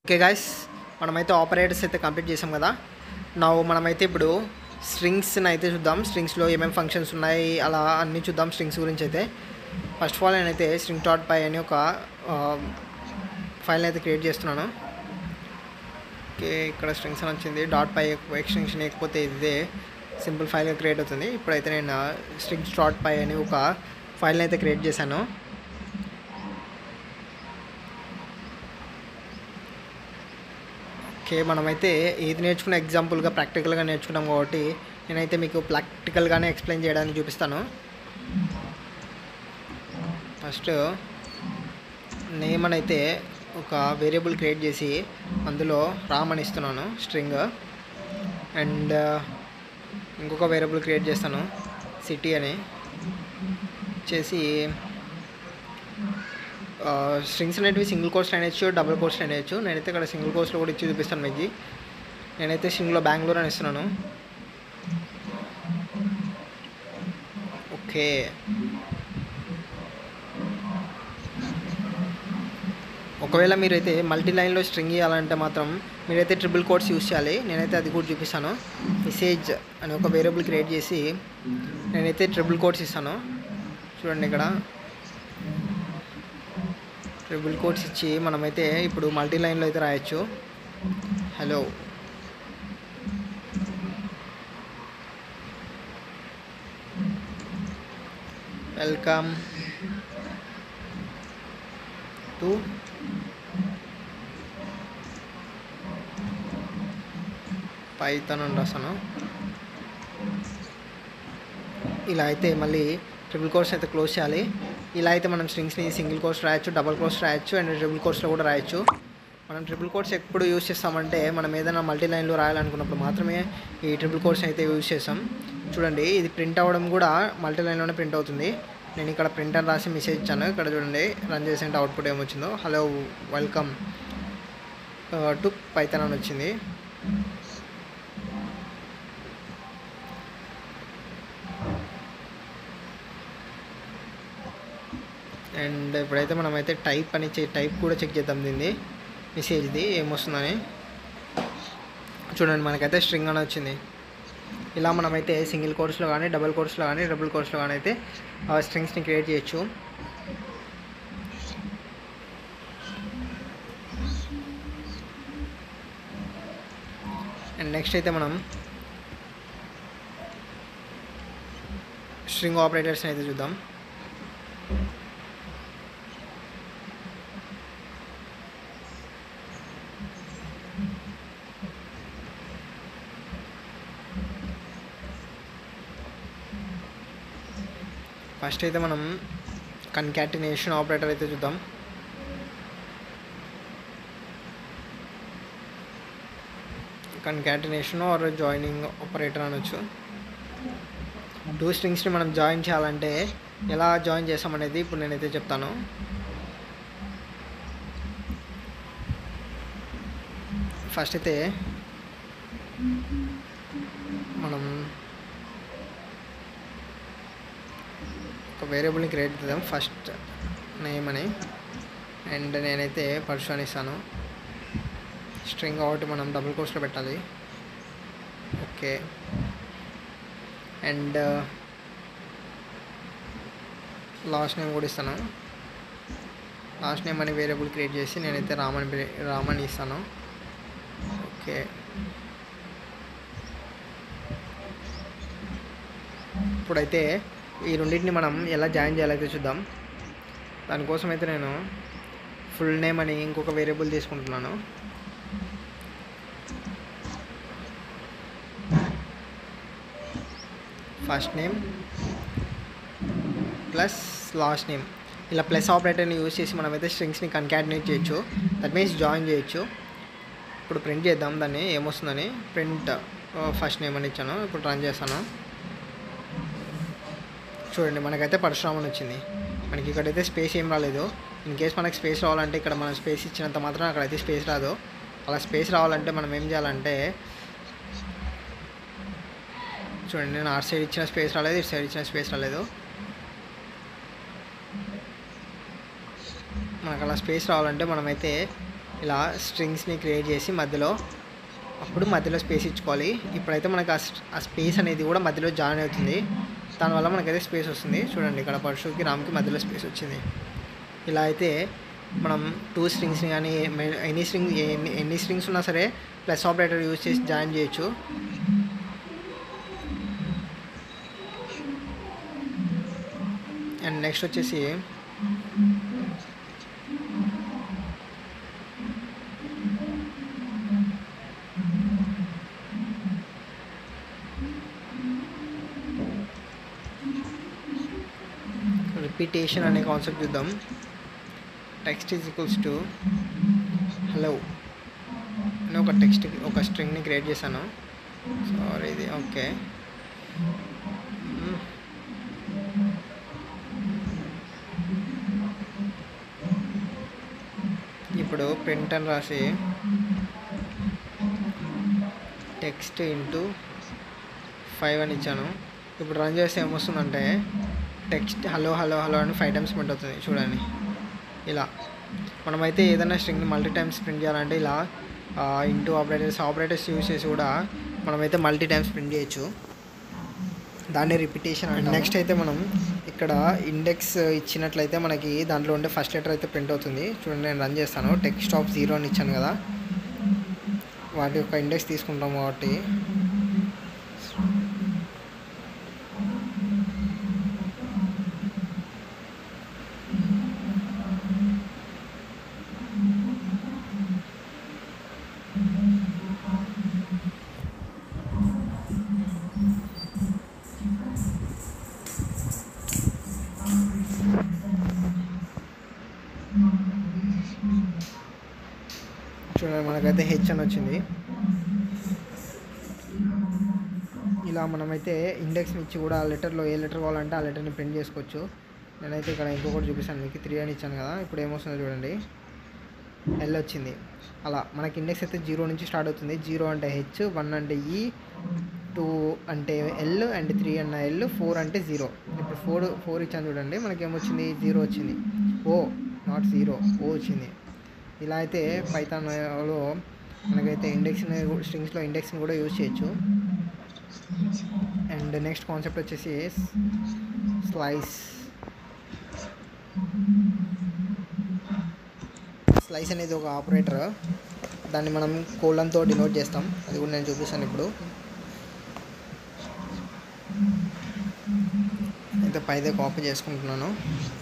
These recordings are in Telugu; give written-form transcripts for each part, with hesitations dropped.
ఓకే గాయ్స్, మనమైతే ఆపరేటర్స్ అయితే కంప్లీట్ చేసాం కదా. నా మనమైతే ఇప్పుడు స్ట్రింగ్స్ని అయితే చూద్దాం. స్ట్రింగ్స్లో ఏమేమి ఫంక్షన్స్ ఉన్నాయి అలా అన్నీ చూద్దాం. స్ట్రింగ్స్ గురించి అయితే ఫస్ట్ ఆఫ్ ఆల్ నేనైతే స్ట్రింగ్ డాట్ పై అని ఒక ఫైల్ని అయితే క్రియేట్ చేస్తున్నాను. ఓకే, ఇక్కడ స్ట్రింగ్స్ అని వచ్చింది. డాట్ పై ఎక్స్టెన్షన్ లేకపోతే ఇదే సింపుల్ ఫైల్గా క్రియేట్ అవుతుంది. ఇప్పుడైతే నేను స్ట్రింగ్స్ డాట్ పై అని ఒక ఫైల్ని అయితే క్రియేట్ చేశాను. ఓకే, మనమైతే ఏది నేర్చుకున్న ఎగ్జాంపుల్గా ప్రాక్టికల్గా నేర్చుకున్నాం కాబట్టి నేనైతే మీకు ప్రాక్టికల్గానే ఎక్స్ప్లెయిన్ చేయడానికి చూపిస్తాను. ఫస్ట్ నేమ్ అని అయితే ఒక వేరియబుల్ క్రియేట్ చేసి అందులో రామ్ అని ఇస్తున్నాను స్ట్రింగ్. అండ్ ఇంకొక వేరియబుల్ క్రియేట్ చేస్తాను సిటీ అని చేసి స్ట్రింగ్స్ అనేటివి సింగిల్ కోర్స్లో అనేయచ్చు, డబుల్ కోర్స్లో అనేయచ్చు. నేనైతే ఇక్కడ సింగిల్ కోర్స్లో కూడా ఇచ్చి చూపిస్తాను మీకు. నేనైతే స్ట్రింగ్లో బెంగళూరు అని ఇస్తున్నాను. ఓకే, ఒకవేళ మీరైతే మల్టీ లైన్లో స్ట్రింగ్ ఇవ్వాలంటే మాత్రం మీరైతే ట్రిపుల్ కోట్స్ యూస్ చేయాలి. నేనైతే అది కూడా చూపిస్తాను. మెసేజ్ అని ఒక వేరియబుల్ క్రియేట్ చేసి నేనైతే ట్రిపుల్ కోట్స్ ఇస్తాను. చూడండి, ఇక్కడ ట్రిపుల్ కోట్స్ ఇచ్చి మనమైతే ఇప్పుడు మల్టీ లైన్లో అయితే రాయొచ్చు. హలో, వెల్కమ్ టు పైథాన్ అని రాస్తాను. ఇలా అయితే మళ్ళీ ట్రిపుల్ కోర్స్ అయితే క్లోజ్ చేయాలి. ఇలా అయితే మనం స్ట్రింగ్స్ని సింగిల్ కోర్స్ రాయొచ్చు, డబుల్ కోర్స్ రాయొచ్చు, అండ్ ట్రిపుల్ కోర్స్లో కూడా రాయొచ్చు. మనం ట్రిపుల్ కోర్స్ ఎప్పుడు యూజ్ చేస్తామంటే మనం ఏదైనా మల్టీ లైన్లో రాయాలనుకున్నప్పుడు మాత్రమే ఈ ట్రిపుల్ కోర్స్ అయితే యూజ్ చేస్తాం. చూడండి, ఇది ప్రింట్ అవ్వడం కూడా మల్టీ లైన్లోనే ప్రింట్ అవుతుంది. నేను ఇక్కడ ప్రింట్ అని రాసి మెసేజ్ ఇచ్చాను. ఇక్కడ చూడండి, రన్ చేసేంటే అవుట్పుట్ ఏమొచ్చిందో, హలో వెల్కమ్ టు పైథాన్ అని వచ్చింది. అండ్ ఇప్పుడైతే మనమైతే టైప్ కూడా చెక్ చేద్దాం దీన్ని, మెసేజ్ది ఏమొస్తుందని. చూడండి, మనకైతే స్ట్రింగ్ అని వచ్చింది. ఇలా మనమైతే సింగిల్ కోర్స్లో కానీ, డబుల్ కోర్స్లో కానీ, ట్రిపుల్ కోర్స్లో కానీ అయితే స్ట్రింగ్స్ని క్రియేట్ చేయొచ్చు. అండ్ నెక్స్ట్ అయితే మనం స్ట్రింగ్ ఆపరేటర్స్ని అయితే చూద్దాం. ఫస్ట్ అయితే మనం కన్కాటినేషన్ ఆపరేటర్ అయితే చూద్దాం. కన్కాటినేషన్ ఆర్ జాయినింగ్ ఆపరేటర్ అనొచ్చు. టూ స్ట్రింగ్స్ని మనం జాయిన్ చేయాలంటే ఎలా జాయిన్ చేస్తామనేది ఇప్పుడు నేనైతే చెప్తాను. ఫస్ట్ అయితే మనం ఒక వేరియబుల్ని క్రియేట్ చేద్దాం, ఫస్ట్ నేమ్ అని. అండ్ నేనైతే పర్సు అని ఇస్తాను. స్ట్రింగ్ కాబట్టి మనం డబుల్ కోర్స్లో పెట్టాలి. ఓకే, అండ్ లాస్ట్ నేమ్ కూడా ఇస్తాను. లాస్ట్ నేమ్ అని వేరియబుల్ క్రియేట్ చేసి నేనైతే రామని ఇస్తాను. ఓకే, ఇప్పుడైతే ఈ రెండింటిని మనం ఎలా జాయిన్ చేయాలైతే చూద్దాం. దానికోసం అయితే నేను ఫుల్ నేమ్ అని ఇంకొక వేరియబుల్ తీసుకుంటున్నాను. First name plus last name, ఇలా ప్లస్ ఆపరేటర్ని యూజ్ చేసి మనమైతే స్ట్రింగ్స్ని కన్కాటినేట్ చేయొచ్చు. దట్ మీన్స్ జాయిన్ చేయొచ్చు. ఇప్పుడు ప్రింట్ చేద్దాం దాన్ని ఏమొస్తుందని. ప్రింట్ ఫస్ట్ నేమ్ అని ఇచ్చాను. ఇప్పుడు రన్ చేస్తాను. చూడండి, మనకైతే పరశురామ్ అని వచ్చింది. మనకి ఇక్కడైతే స్పేస్ ఏం రాలేదు. ఇన్ కేస్ మనకి స్పేస్ రావాలంటే ఇక్కడ మనం స్పేస్ ఇచ్చినంత మాత్రం అక్కడైతే స్పేస్ రాదు. అలా స్పేస్ రావాలంటే మనం ఏం చేయాలంటే, చూడండి, నేను ఆ సైడ్ ఇచ్చిన స్పేస్ రాలేదు, ఇటు సైడ్ ఇచ్చిన స్పేస్ రాలేదు. మనకు అలా స్పేస్ రావాలంటే మనమైతే ఇలా స్ట్రింగ్స్ని క్రియేట్ చేసి మధ్యలో స్పేస్ ఇచ్చుకోవాలి. ఇప్పుడైతే మనకు ఆ స్పేస్ అనేది కూడా మధ్యలో జాయిన్ అవుతుంది. దానివల్ల మనకైతే స్పేస్ వస్తుంది. చూడండి ఇక్కడ పరశుకి రామ్కి మధ్యలో స్పేస్ వచ్చింది. ఇలా అయితే మనం 2 స్ట్రింగ్స్ని కానీ ఎన్ని స్ట్రింగ్స్ ఉన్నా సరే ప్లస్ ఆపరేటర్ యూజ్ చేసి జాయిన్ చేయొచ్చు. అండ్ నెక్స్ట్ వచ్చేసి రిపీటేషన్ అనే కాన్సెప్ట్ చూద్దాం. Text is equals to hello అని ఒక స్ట్రింగ్ని క్రియేట్ చేశాను. సారీ ఇది ఓకే. ఇప్పుడు ప్రింట్ అని రాసి టెక్స్ట్ ఇంటూ 5 అని ఇచ్చాను. ఇప్పుడు రన్ చేస్తే ఏమొస్తుందంటే టెక్స్ట్ హలో హలో హలో అని 5 టైమ్స్ ప్రింట్ అవుతుంది. చూడండి ఇలా మనమైతే ఏదైనా స్ట్రింగ్ని మల్టీ టైమ్స్ ప్రింట్ చేయాలంటే ఇలా ఇంటూ ఆపరేటర్స్ యూజ్ చేసి కూడా మనమైతే మల్టీ టైమ్స్ ప్రింట్ చేయొచ్చు. దాన్ని రిపిటేషన్ అండ్ నెక్స్ట్ అయితే మనం ఇక్కడ ఇండెక్స్ ఇచ్చినట్లయితే మనకి దాంట్లో ఉండే ఫస్ట్ లెటర్ అయితే ప్రింట్ అవుతుంది. చూడండి నేను రన్ చేస్తాను. టెక్స్ట్ ఆఫ్ 0 అని ఇచ్చాను కదా, వాటి యొక్క ఇండెక్స్ తీసుకుంటాం కాబట్టి చూడండి మనకైతే హెచ్ అని వచ్చింది. ఇలా మనమైతే ఇండెక్స్ని ఇచ్చి కూడా ఆ లెటర్లో ఏ లెటర్ కావాలంటే ఆ లెటర్ని ప్రింట్ చేసుకోవచ్చు. నేనైతే ఇక్కడ ఇంకొకటి చూపిస్తాను మీకు. 3 అని ఇచ్చాను కదా, ఇప్పుడు ఏమొస్తుందో చూడండి, ఎల్ వచ్చింది. అలా మనకి ఇండెక్స్ అయితే 0 నుంచి స్టార్ట్ అవుతుంది. 0 అంటే హెచ్, 1 అంటే ఈ, 2 అంటే ఎల్, అండ్ 3 అన్న ఎల్, 4 అంటే 0. ఇప్పుడు 4 ఇచ్చాను చూడండి, మనకేమొచ్చింది 0 వచ్చింది. ఓ నాట్ 0, ఓ వచ్చింది. ఇలా అయితే పైథాన్లో మనకైతే స్ట్రింగ్స్లో ఇండెక్స్ని కూడా యూజ్ చేయొచ్చు. అండ్ నెక్స్ట్ కాన్సెప్ట్ వచ్చేసి స్లైస్ అనేది ఒక ఆపరేటర్. దాన్ని మనం కోలన్తో డినోట్ చేస్తాం. అది కూడా నేను చూపిస్తాను ఇప్పుడు. అయితే పైదే కాపీ చేసుకుంటున్నాను.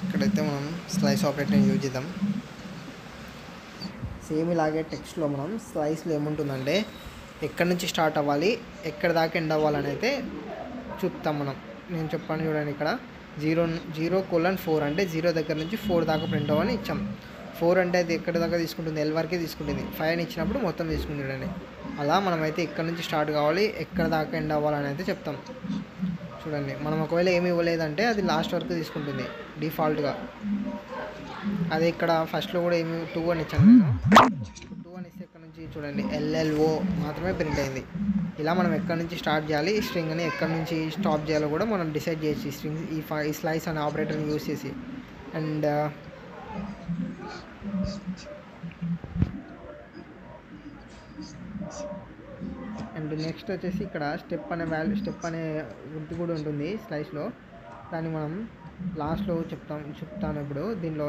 ఇక్కడైతే మనం స్లైస్ ఆపరేటర్ని యూజ్ చేద్దాం. సేమ్ ఇలాగే టెక్స్ట్లో మనం స్లైస్లో ఏముంటుందంటే ఎక్కడి నుంచి స్టార్ట్ అవ్వాలి, ఎక్కడి దాకా ఎండ్ అవ్వాలని అయితే చూపుతాం మనం. నేను చెప్పాను చూడండి, ఇక్కడ 0:4 అంటే 0 దగ్గర నుంచి 4 దాకా ప్రింట్ అవ్వని ఇచ్చాం. 4 అంటే అది ఎక్కడి దాకా తీసుకుంటుంది, ఎల్ వరకే తీసుకుంటుంది. 5 అని ఇచ్చినప్పుడు మొత్తం తీసుకుంటుంది చూడండి. అలా మనమైతే ఎక్కడి నుంచి స్టార్ట్ కావాలి, ఎక్కడి దాకా ఎండ్ అవ్వాలని అయితే చెప్తాం. చూడండి మనం ఒకవేళ ఏమి ఇవ్వలేదంటే అది లాస్ట్ వరకు తీసుకుంటుంది డిఫాల్ట్గా. అదే ఇక్కడ ఫస్ట్లో కూడా ఏమి 2 అని ఇచ్చాను నేను. 2 అని ఇస్తే ఇక్కడ నుంచి చూడండి ఎల్ఎల్ఓ మాత్రమే ప్రింట్ అయింది. ఇలా మనం ఎక్కడి నుంచి స్టార్ట్ చేయాలి, ఈ స్ట్రింగ్ని ఎక్కడి నుంచి స్టాప్ చేయాలో కూడా మనం డిసైడ్ చేయొచ్చు ఈ స్ట్రింగ్ ఈ స్లైస్ అనే ఆపరేటర్ని యూజ్ చేసి. అండ్ నెక్స్ట్ వచ్చేసి ఇక్కడ స్టెప్ అనే గుర్తు కూడా ఉంటుంది స్లైస్లో. దాన్ని మనం లాస్ట్లో చెప్తాను. ఇప్పుడు దీనిలో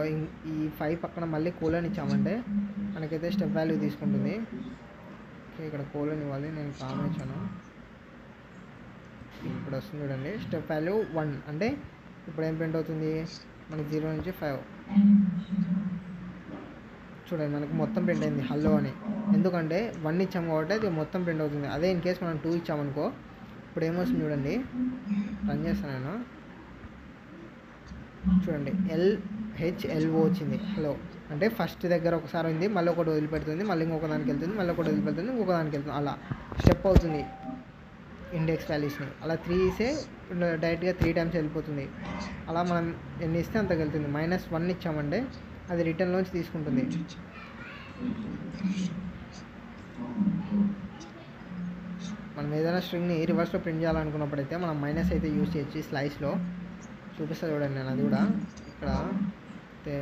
ఈ 5 పక్కన మళ్ళీ కోలన్ ఇచ్చామంటే మనకైతే స్టెప్ వాల్యూ తీసుకుంటుంది. ఓకే, ఇక్కడ కోలన్ ఇవ్వాలి, నేను కామన్ ఇచ్చాను. ఇప్పుడు వస్తుంది చూడండి, స్టెప్ వాల్యూ 1 అంటే ఇప్పుడు ఏం ప్రింట్ అవుతుంది మనకి 0 నుంచి 5. చూడండి మనకి మొత్తం ప్రింట్ అయింది హలో అని. ఎందుకంటే 1 ఇచ్చాము కాబట్టి అది మొత్తం ప్రింట్ అవుతుంది. అదే ఇన్ కేస్ మనం 2 ఇచ్చామనుకో ఇప్పుడు ఏమొస్తుంది చూడండి, రన్ చేస్తాను నేను. చూడండి LHLO వచ్చింది హలో అంటే ఫస్ట్ దగ్గర ఒకసారి ఉంది, మళ్ళీ ఒకటి వదిలిపెడుతుంది, మళ్ళీ ఇంకొక దానికి వెళ్తుంది, మళ్ళీ ఒకటి వదిలిపెడుతుంది, ఇంకొక దానికి వెళ్తుంది. అలా స్టెప్ అవుతుంది ఇండెక్స్ వాల్యూస్ని. అలా 3 ఇస్తే డైరెక్ట్గా 3 టైమ్స్ వెళ్ళిపోతుంది. అలా మనం ఎన్ని ఇస్తే అంతకు వెళ్తుంది. -1 ఇచ్చామంటే అది రిటర్న్లోంచి తీసుకుంటుంది. మనం ఏదైనా స్ట్రింగ్ని రివర్స్లో ప్రింట్ చేయాలనుకున్నప్పుడైతే మనం మైనస్ అయితే యూజ్ చేయొచ్చు. స్లైస్లో చూపిస్తా చూడండి నేను. అది కూడా ఇక్కడ అయితే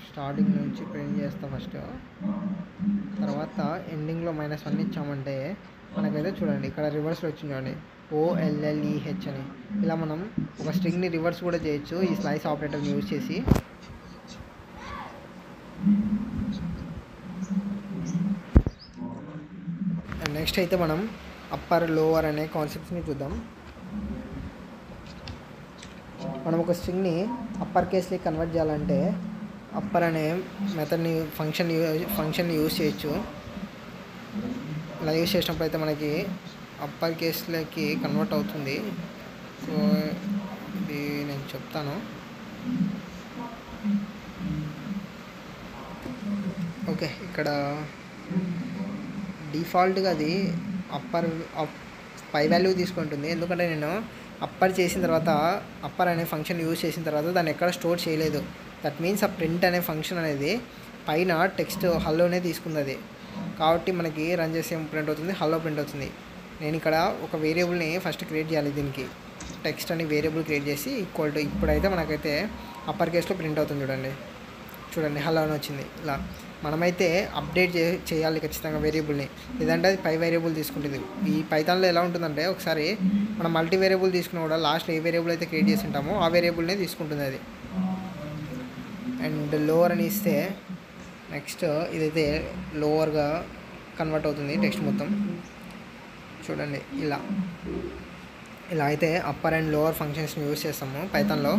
స్టార్టింగ్ నుంచి ప్రింట్ చేస్తా ఫస్ట్. తర్వాత ఎండింగ్లో -1 ఇచ్చామంటే మనకైతే చూడండి ఇక్కడ రివర్స్లో వచ్చింది చూడండి, OLLEH అని. ఇలా మనం ఒక స్ట్రింగ్ని రివర్స్ కూడా చేయొచ్చు ఈ స్లైస్ ఆపరేటర్ని యూజ్ చేసి. నెక్స్ట్ అయితే మనం అప్పర్ లోవర్ అనే కాన్సెప్ట్స్ని చూద్దాం. మనం ఒక స్ట్రింగ్ని అప్పర్ కేస్కి కన్వర్ట్ చేయాలంటే అప్పర్ అనే మెథడ్ని ఫంక్షన్ని యూజ్ చేయొచ్చు. ఇలా యూజ్ చేసినప్పుడు అయితే మనకి అప్పర్ కేస్లోకి కన్వర్ట్ అవుతుంది. సో ఇది నేను చెప్తాను. ఓకే, ఇక్కడ డిఫాల్ట్గా అది పై వాల్యూ తీసుకుంటుంది. ఎందుకంటే నేను అప్పర్ చేసిన తర్వాత అప్పర్ అనే ఫంక్షన్ యూజ్ చేసిన తర్వాత దాన్ని ఎక్కడ స్టోర్ చేయలేదు. దట్ మీన్స్ ఆ ప్రింట్ అనే ఫంక్షన్ అనేది పైన టెక్స్ట్ హల్లోనే తీసుకుంది అది. కాబట్టి మనకి రన్ చేసే ప్రింట్ అవుతుంది, హల్లో ప్రింట్ అవుతుంది. నేను ఇక్కడ ఒక వేరియబుల్ని ఫస్ట్ క్రియేట్ చేయాలి. దీనికి టెక్స్ట్ అని వేరియబుల్ క్రియేట్ చేసి ఈక్వల్ టు, ఇప్పుడైతే మనకైతే అప్పర్ కేస్లో ప్రింట్ అవుతుంది చూడండి హలో అని వచ్చింది. ఇలా మనమైతే అప్డేట్ చేయాలి ఖచ్చితంగా వేరియబుల్ని, లేదంటే అది పై వేరియబుల్ తీసుకుంటుంది. ఈ పైథాన్లో ఎలా ఉంటుందంటే ఒకసారి మనం మల్టీ వేరియబుల్ తీసుకున్నా కూడా లాస్ట్లో ఏ వేరియబుల్ అయితే క్రియేట్ చేసి ఉంటామో ఆ వేరియబుల్నే తీసుకుంటుంది అది. అండ్ లోవర్ అని ఇస్తే నెక్స్ట్ ఇదైతే లోవర్గా కన్వర్ట్ అవుతుంది టెక్స్ట్ మొత్తం. చూడండి ఇలా అయితే అప్పర్ అండ్ లోవర్ ఫంక్షన్స్ని యూజ్ చేస్తాము పైథాన్లో.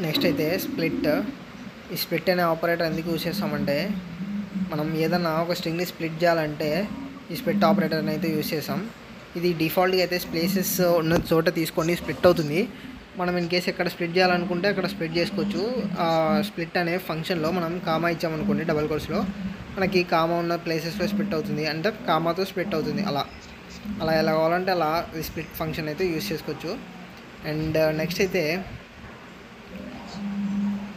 నెక్స్ట్ అయితే ఈ స్ప్లిట్ అనే ఆపరేటర్ ఎందుకు యూజ్ చేస్తామంటే మనం ఏదన్నా ఒక స్ట్రింగ్ని స్ప్లిట్ చేయాలంటే ఈ స్ప్లిట్ ఆపరేటర్ని అయితే యూజ్ చేస్తాం. ఇది డిఫాల్ట్గా అయితే ప్లేసెస్ ఉన్న చోట తీసుకొని స్ప్లిట్ అవుతుంది. మనం ఇన్ కేసు ఎక్కడ స్ప్లిట్ చేయాలనుకుంటే అక్కడ స్ప్లిట్ చేసుకోవచ్చు. స్ప్లిట్ అనే ఫంక్షన్లో మనం కామా ఇచ్చామనుకోండి డబల్ కోర్స్లో, మనకి కామా ఉన్న ప్లేసెస్లో స్ప్లిట్ అవుతుంది, అంటే కామాతో స్ప్లిట్ అవుతుంది. అలా ఎలా కావాలంటే అలా ఈ స్ప్లిట్ ఫంక్షన్ అయితే యూజ్ చేసుకోవచ్చు. అండ్ నెక్స్ట్ అయితే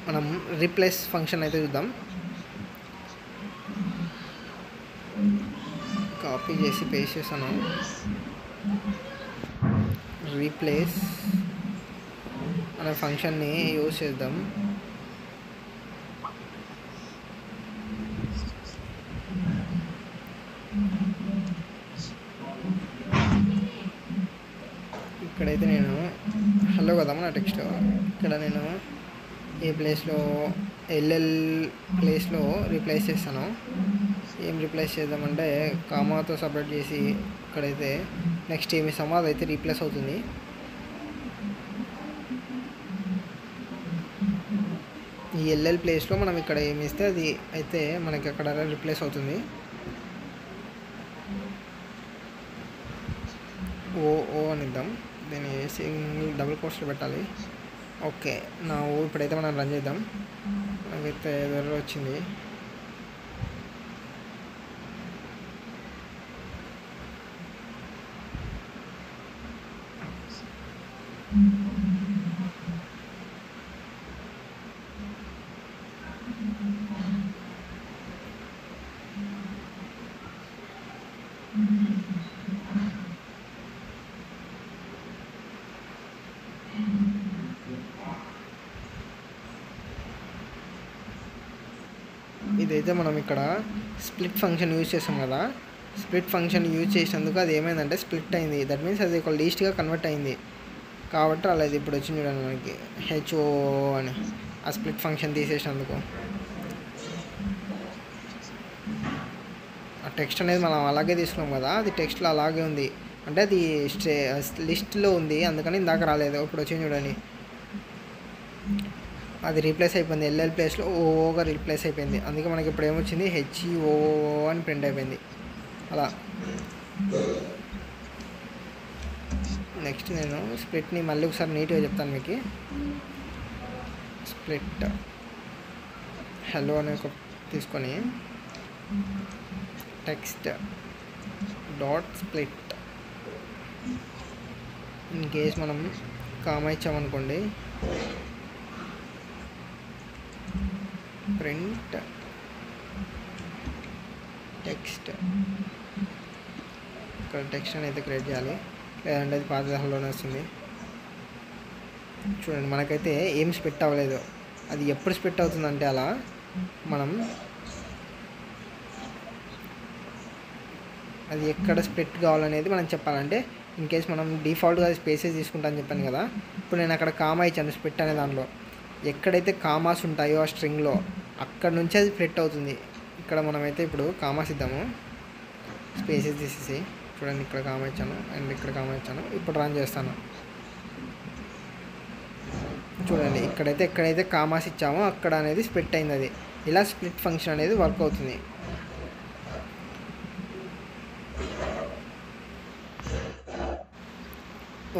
మనం రీప్లేస్ ఫంక్షన్ అయితే చూద్దాం. కాపీ చేసి పేస్ట్ చేస్తాను. రీప్లేస్ అనే ఫంక్షన్ని యూజ్ చేద్దాం. ఇక్కడైతే నేను హలో కదా నా టెక్స్ట్, ఇక్కడ నేను ఏ ప్లేస్లో LL ప్లేస్లో రీప్లేస్ చేస్తాను. ఏం రీప్లేస్ చేద్దామంటే కామాతో సపరేట్ చేసి ఇక్కడైతే నెక్స్ట్ ఏమి ఇస్తామో అదైతే రీప్లేస్ అవుతుంది. ఈ LL ప్లేస్లో మనం ఇక్కడ ఏమి ఇస్తే అది అయితే మనకి అక్కడ రీప్లేస్ అవుతుంది. ఓ అని ఇద్దాం. దీన్ని సింగిల్ డబుల్ కోట్స్లో పెట్టాలి. ఓకే, ఇప్పుడైతే మనం రన్ చేద్దాం. నాకైతే ఎర్రర్ వచ్చింది. ఇదైతే మనం ఇక్కడ స్ప్లిట్ ఫంక్షన్ యూజ్ చేసాం కదా, స్ప్లిట్ ఫంక్షన్ యూజ్ చేసినందుకు అది ఏమైందంటే స్ప్లిట్ అయింది. దట్ మీన్స్ అది ఒక లీస్ట్గా కన్వర్ట్ అయింది. కాబట్టి అలా ఇది ఇప్పుడు వచ్చింది చూడండి మనకి HO అని, ఆ స్ప్లిట్ ఫంక్షన్ తీసేసినందుకు. ఆ టెక్స్ట్ అనేది మనం అలాగే తీసుకున్నాం కదా, అది టెక్స్ట్లో అలాగే ఉంది, అంటే అది లిస్ట్లో ఉంది, అందుకని ఇందాక రాలేదు. ఇప్పుడు వచ్చింది చూడండి, అది రీప్లేస్ అయిపోయింది. LL ప్లేస్లో ఓగా రీప్లేస్ అయిపోయింది. అందుకే మనకి ఇప్పుడు ఏమొచ్చింది HEO అని ప్రింట్ అయిపోయింది. అలా నెక్స్ట్ నేను స్ప్లిట్ని మళ్ళీ ఒకసారి నీట్గా చెప్తాను మీకు. స్ప్లిట్ హలో అనే ఒక తీసుకొని text dot split, in case మనం కామా ఇచ్చామనుకోండి, ప్రింట్ టెక్స్ట్, ఇక్కడ టెక్స్ట్ అనేది క్రియేట్ చేయాలి, లేదంటే అది పాత దశలోనే వస్తుంది. చూడండి మనకైతే ఏం స్ప్లిట్ అవ్వలేదు. అది ఎప్పుడు స్ప్లిట్ అవుతుందంటే అలా మనం అది ఎక్కడ స్ప్లిట్ కావాలనేది మనం చెప్పాలంటే, ఇన్ కేస్ మనం డిఫాల్ట్గా స్పేసెస్ తీసుకుంటామని చెప్పాను కదా, ఇప్పుడు నేను అక్కడ కామా ఇచ్చాను స్ప్లిట్ అనే దాంట్లో. ఎక్కడైతే కామాస్ ఉంటాయో ఆ స్ట్రింగ్లో అక్కడ నుంచి అది స్ప్లిట్ అవుతుంది. ఇక్కడ మనమైతే ఇప్పుడు కామాస్ ఇద్దాము, స్పేసెస్ తీసేసి. చూడండి ఇక్కడ కామా ఇచ్చాను అండ్ ఇక్కడ కామా ఇచ్చాను. ఇప్పుడు రన్ చేస్తాను. చూడండి ఎక్కడైతే కామాస్ ఇచ్చామో అక్కడ అనేది స్ప్లిట్ అయింది. అది ఇలా స్ప్లిట్ ఫంక్షన్ అనేది వర్క్ అవుతుంది.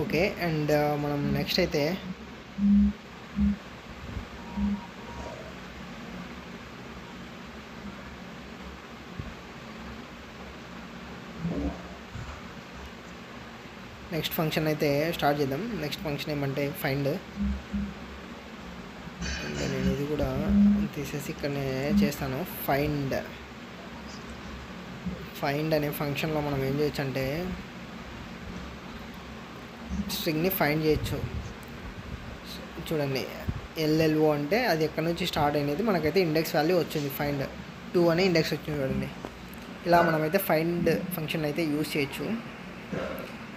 ఓకే, అండ్ మనం నెక్స్ట్ అయితే నెక్స్ట్ ఫంక్షన్ అయితే స్టార్ట్ చేద్దాం. నెక్స్ట్ ఫంక్షన్ ఏమంటే ఫైండ్. నేను ఇది కూడా తీసేసి ఇక్కడనే చేస్తాను. ఫైండ్ అనే ఫంక్షన్లో మనం ఏం చేయొచ్చు అంటే స్ట్రింగ్ని ఫైండ్ చేయొచ్చు. చూడండి LLO అంటే అది ఎక్కడి నుంచి స్టార్ట్ అయినది, మనకైతే ఇండెక్స్ వాల్యూ వచ్చింది. ఫైండ్ 2 అనే ఇండెక్స్ వచ్చింది చూడండి. ఇలా మనమైతే ఫైండ్ ఫంక్షన్ అయితే యూజ్ చేయొచ్చు.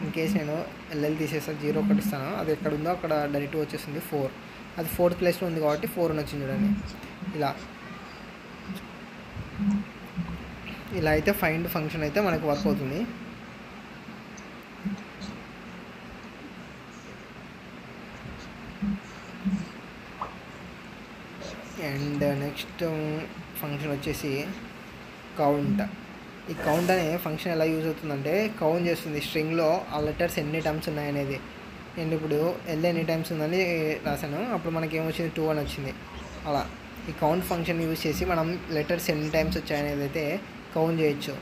ఇన్ కేస్ నేను LL తీసేస్తాను, 0 ఒకటి ఇస్తాను, అది ఎక్కడ ఉందో అక్కడ డైరెక్ట్ వచ్చేస్తుంది 4. అది 4th ప్లేస్లో ఉంది కాబట్టి 4 అని వచ్చింది చూడండి. ఇలా అయితే ఫైండ్ ఫంక్షన్ అయితే మనకు వర్క్ అవుతుంది. అండ్ నెక్స్ట్ ఫంక్షన్ వచ్చేసి కౌంట్. ఈ కౌంట్ అనే ఫంక్షన్ ఎలా యూజ్ అవుతుందంటే కౌంట్ చేస్తుంది స్ట్రింగ్లో ఆ లెటర్స్ ఎన్ని టైమ్స్ ఉన్నాయనేది. నేను ఇప్పుడు ఎన్ని టైమ్స్ ఉందని రాశాను, అప్పుడు మనకి ఏమొచ్చింది 2 అని వచ్చింది. అలా ఈ కౌంట్ ఫంక్షన్ యూజ్ చేసి మనం లెటర్స్ ఎన్ని టైమ్స్ వచ్చాయనేది అయితే కౌంట్ చేయొచ్చు.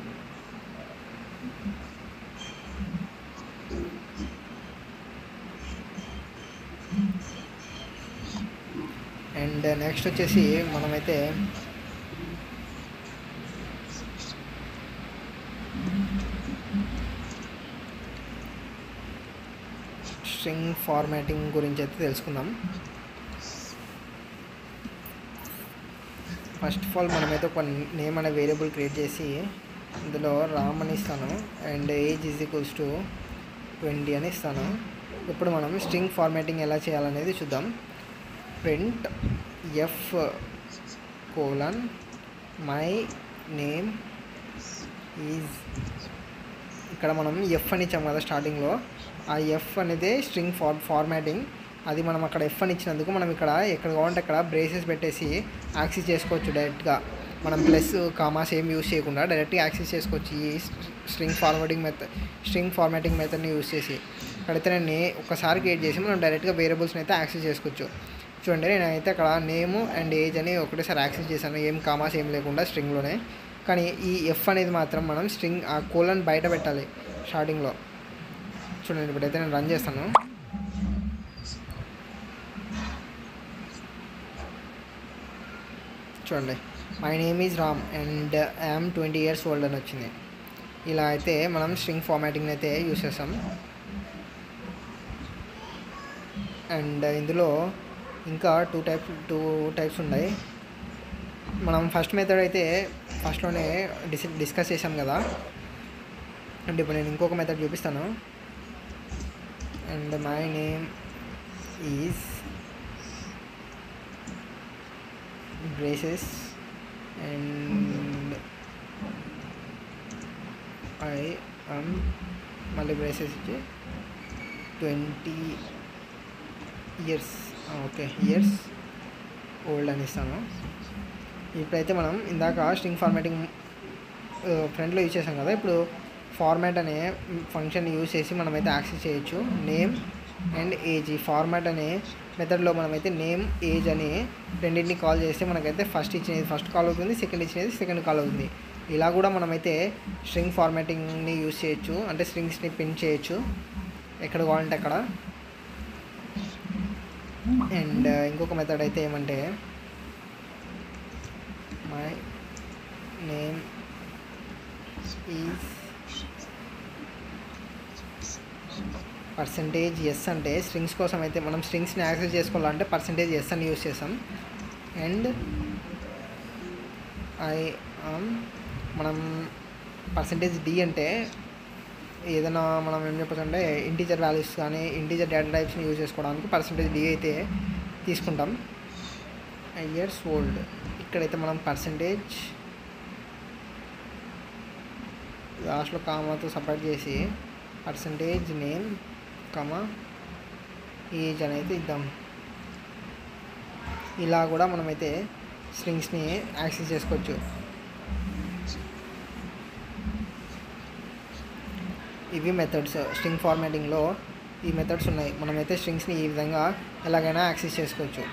అండ్ నెక్స్ట్ వచ్చేసి మనమైతే స్ట్రింగ్ ఫార్మాటింగ్ గురించి అయితే తెలుసుకుందాం. ఫస్ట్ ఆఫ్ ఆల్ మనమైతే ఒక నేమ్ అనే వేరియబుల్ క్రియేట్ చేసి ఇందులో రామ్ అని ఇస్తాను అండ్ ఏజ్ =20 అని ఇస్తాను. ఇప్పుడు మనం స్ట్రింగ్ ఫార్మాటింగ్ ఎలా చేయాలనేది చూద్దాం. ప్రింట్ F:"my name is", ఇక్కడ మనం F అని ఇచ్చాం కదా స్టార్టింగ్లో, ఆ F అనేది స్ట్రింగ్ ఫార్మాటింగ్. అది మనం అక్కడ F అని ఇచ్చినందుకు మనం ఇక్కడ ఎక్కడ కావాలంటే అక్కడ బ్రేసెస్ పెట్టేసి యాక్సెస్ చేసుకోవచ్చు డైరెక్ట్గా. మనం ప్లస్ కామాస్ ఏం యూజ్ చేయకుండా డైరెక్ట్గా యాక్సెస్ చేసుకోవచ్చు ఈ స్ట్రింగ్ ఫార్మాటింగ్ మెథడ్ని యూజ్ చేసి. అక్కడైతే నేను ఒకసారి క్రియేట్ చేసి మనం డైరెక్ట్గా వేరియబుల్స్ని అయితే యాక్సెస్ చేసుకోవచ్చు. చూడండి నేనైతే అక్కడ నేము అండ్ ఏజ్ అని ఒకటేసారి యాక్సెస్ చేశాను, ఏం కామాస్ ఏం లేకుండా స్ట్రింగ్లోనే. కానీ ఈ F అనేది మాత్రం మనం స్ట్రింగ్ ఆ కోలన్ బయట పెట్టాలి స్టార్టింగ్లో. చూడండి ఇప్పుడైతే నేను రన్ చేస్తాను. చూడండి my name is Ram and I'm 20 years old అని వచ్చింది. ఇలా అయితే మనం స్ట్రింగ్ ఫార్మాటింగ్ని అయితే యూస్ చేస్తాం. అండ్ ఇందులో ఇంకా టూ టైప్స్ ఉన్నాయి. మనం ఫస్ట్ మెథడ్ అయితే ఫస్ట్లోనే డిస్కస్ చేసాం కదా. అంటే ఇప్పుడు నేను ఇంకొక మెథడ్ చూపిస్తాను. And my name is braces and I am మళ్ళీ బ్రేసెస్ ఇచ్చి 20 years ఓకే ఇయర్స్ ఓల్డ్ అని ఇస్తాను. ఇప్పుడైతే మనం ఇందాక స్ట్రింగ్ ఫార్మాటింగ్ ఫ్రంట్లో యూజ్ చేసాం కదా, ఇప్పుడు ఫార్మాట్ అనే ఫంక్షన్ యూజ్ చేసి మనమైతే యాక్సెస్ చేయొచ్చు నేమ్ అండ్ ఏజ్. ఈ ఫార్మాట్ అనే మెథడ్లో మనమైతే నేమ్ ఏజ్ అని రెండింటిని కాల్ చేస్తే మనకైతే ఫస్ట్ ఇచ్చినది ఫస్ట్ కాల్ అవుతుంది, సెకండ్ ఇచ్చినది సెకండ్ కాల్ అవుతుంది. ఇలా కూడా మనమైతే స్ట్రింగ్ ఫార్మాటింగ్ని యూజ్ చేయొచ్చు, అంటే స్ట్రింగ్స్ని ప్రింట్ చేయొచ్చు ఎక్కడ కావాలంటే అక్కడ. అండ్ ఇంకొక మెథడ్ అయితే ఏమంటే మై నేమ్ ఈజ్ %s అంటే స్ట్రింగ్స్ కోసం అయితే మనం స్ట్రింగ్స్ని యాక్సెస్ చేసుకోవాలంటే %s అని యూజ్ చేస్తాం. అండ్ మనం %d అంటే ఏదైనా మనం ఏం చెప్పచ్చు అంటే ఇంటీజర్ వాల్యూస్ కానీ ఇంటీజర్ డేటా టైప్స్ని యూజ్ చేసుకోవడానికి %d అయితే తీసుకుంటాం. ఇయర్స్ ఓల్డ్ ఇక్కడైతే మనం లాస్ట్లో కామాతో సపరేట్ చేసి %నేమ్ ఏజ్ అనేది ఇద్దాం. ఇలా కూడా మనమైతే స్ట్రింగ్స్ని యాక్సెస్ చేసుకోవచ్చు. ఇవి మెథడ్స్. స్ట్రింగ్ ఫార్మాటింగ్లో ఈ మెథడ్స్ ఉన్నాయి. మనమైతే స్ట్రింగ్స్ని ఈ విధంగా ఎలాగైనా యాక్సెస్ చేసుకోవచ్చు.